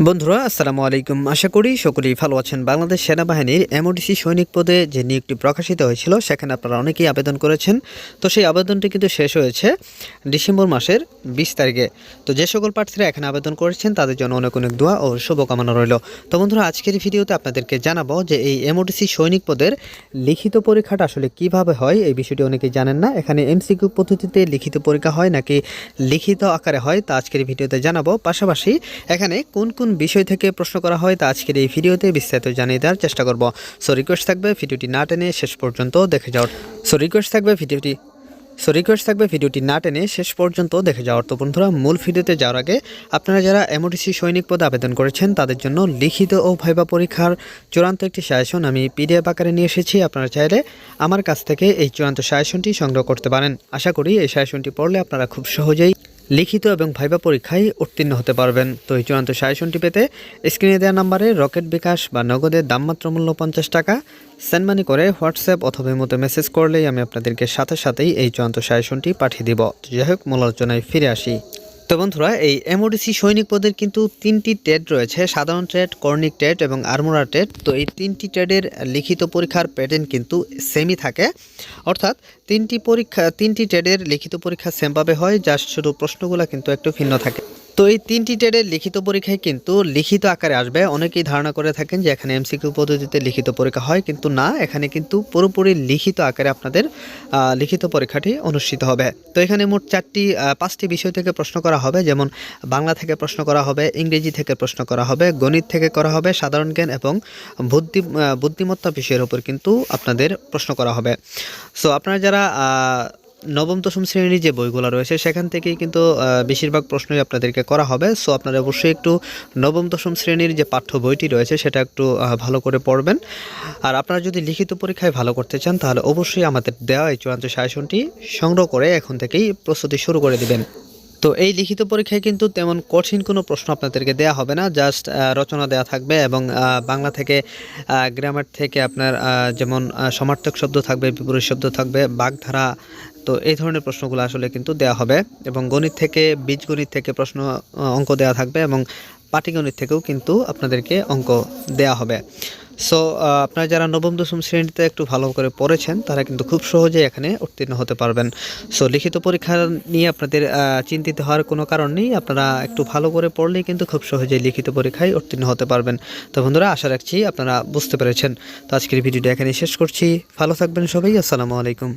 বন্ধুরা আসসালামু আলাইকুম। আশা করি সকলেই ভালো আছেন। বাংলাদেশ সেনাবাহিনীর এমওডিসি সৈনিক পদে যে নিয়োগটি প্রকাশিত হয়েছিল সেখানে আপনারা অনেকেই আবেদন করেছেন। তো সেই আবেদনটি কিন্তু শেষ হয়েছে ডিসেম্বর মাসের 20 তারিখে। তো যে সকল প্রার্থীরা এখানে আবেদন করেছেন তাদের জন্য অনেক অনেক দোয়া ও শুভকামনা রইল। তো বন্ধুরা আজকের ভিডিওতে আপনাদেরকে জানাবো যে এই এমওডিসি সৈনিক পদের লিখিত পরীক্ষাটা আসলে কিভাবে হয়, এই বিষয়টি অনেকেই জানেন না। এখানে এমসিকিউ পদ্ধতিতে লিখিত পরীক্ষা হয় নাকি লিখিত আকারে হয় তা আজকের ভিডিওতে জানাবো। পাশাপাশি এখানে কোন কোন বিষয় থেকে প্রশ্ন করা হয় তা আজকের এই ভিডিওতে বিস্তারিত জানিয়ে দেওয়ার চেষ্টা করব। সো রিকোয়েস্ট থাকবে ভিডিওটি না টেনে শেষ পর্যন্ত দেখে যাওয়ার। সো রিকোয়েস্ট থাকবে ভিডিওটি না টেনে শেষ পর্যন্ত দেখে যাওয়ার। তো বন্ধুরা মূল ভিডিওতে যাওয়ার আগে আপনারা যারা এমওডিসি সৈনিক পদে আবেদন করেছেন তাদের জন্য লিখিত ও ভাইবা পরীক্ষার চূড়ান্ত একটি সাজেশন আমি পিডিএফ আকারে নিয়ে এসেছি। আপনারা চাইলে আমার কাছ থেকে এই চূড়ান্ত সাজেশনটি সংগ্রহ করতে পারেন। আশা করি এই সাজেশনটি পড়লে আপনারা খুব সহজেই লিখিত এবং ভাইবা পরীক্ষায় উত্তীর্ণ হতে পারবেন। তো এই চূড়ান্ত সাজেশনটি পেতে স্ক্রিনে দেওয়া নাম্বারে রকেট বিকাশ বা নগদের দামমাত্র মূল্য 50 টাকা সেন্ড মানি করে হোয়াটসঅ্যাপ অথবা ইমোতে মেসেজ করলেই আমি আপনাদেরকে সাথে সাথেই এই চূড়ান্ত সাজেশনটি পাঠিয়ে দিব। যাই হোক মূল আলোচনায় ফিরে আসি। তো বন্ধুরা এই এমওডিসি সৈনিক পদের কিন্তু 3টি ট্রেড রয়েছে, সাধারণ ট্রেড, কর্নিক ট্রেড এবং আর্মোরার ট্রেড। তো এই 3টি ট্রেডের লিখিত পরীক্ষার প্যাটার্ন কিন্তু সেমই থাকে, অর্থাৎ 3টি ট্রেডের লিখিত পরীক্ষা সেমভাবে হয়, যা শুধু প্রশ্নগুলো কিন্তু একটু ভিন্ন থাকে। তো এই 3টি ট্রেডের লিখিত পরীক্ষায় কিন্তু লিখিত আকারে আসবে। অনেকেই ধারণা করে থাকেন যে এখানে এমসিকিউ পদ্ধতিতে লিখিত পরীক্ষা হয়, কিন্তু না, এখানে কিন্তু পুরোপুরি লিখিত আকারে আপনাদের লিখিত পরীক্ষাটি অনুষ্ঠিত হবে। তো এখানে মোট 5টি বিষয় থেকে প্রশ্ন করা হবে, যেমন বাংলা থেকে প্রশ্ন করা হবে, ইংরেজি থেকে প্রশ্ন করা হবে, গণিত থেকে করা হবে, সাধারণ জ্ঞান এবং বুদ্ধিমত্তা বিষয়ের উপর কিন্তু আপনাদের প্রশ্ন করা হবে। সো আপনারা যারা নবম দশম শ্রেণীর যে বইগুলো রয়েছে সেখান থেকেই কিন্তু বেশিরভাগ প্রশ্নই আপনাদেরকে করা হবে। সো আপনারা অবশ্যই একটু নবম দশম শ্রেণীর যে পাঠ্য বইটি রয়েছে সেটা একটু ভালো করে পড়বেন। আর আপনারা যদি লিখিত পরীক্ষায় ভালো করতে চান তাহলে অবশ্যই আমাদের দেওয়া এই চূড়ান্ত সাজেশনটি সংগ্রহ করে এখন থেকেই প্রস্তুতি শুরু করে দিবেন। তো এই লিখিত পরীক্ষায় কিন্তু তেমন কঠিন কোনো প্রশ্ন আপনাদেরকে দেওয়া হবে না, জাস্ট রচনা দেওয়া থাকবে এবং বাংলা থেকে গ্রামার থেকে আপনার যেমন সমার্থক শব্দ থাকবে, বিপরীত শব্দ থাকবে, বাগধারা, তো এই ধরনের প্রশ্নগুলো আসলে কিন্তু দেওয়া হবে। এবং গণিত থেকে বীজগণিত থেকে প্রশ্ন অঙ্ক দেওয়া থাকবে এবং পাটিগণিত থেকেও কিন্তু আপনাদেরকে অঙ্ক দেওয়া হবে। সো আপনারা যারা নবম দশম শ্রেণীতে একটু ভালো করে পড়েছেন তারা কিন্তু খুব সহজেই এখানে উত্তীর্ণ হতে পারবেন। সো লিখিত পরীক্ষা নিয়ে আপনাদের চিন্তিত হওয়ার কোনো কারণ নেই। আপনারা একটু ভালো করে পড়লেই কিন্তু খুব সহজেই লিখিত পরীক্ষায় উত্তীর্ণ হতে পারবেন। তো বন্ধুরা আশা রাখছি আপনারা বুঝতে পেরেছেন। তো আজকের ভিডিওটা এখানে শেষ করছি। ভালো থাকবেন সবাই। আসসালামু আলাইকুম।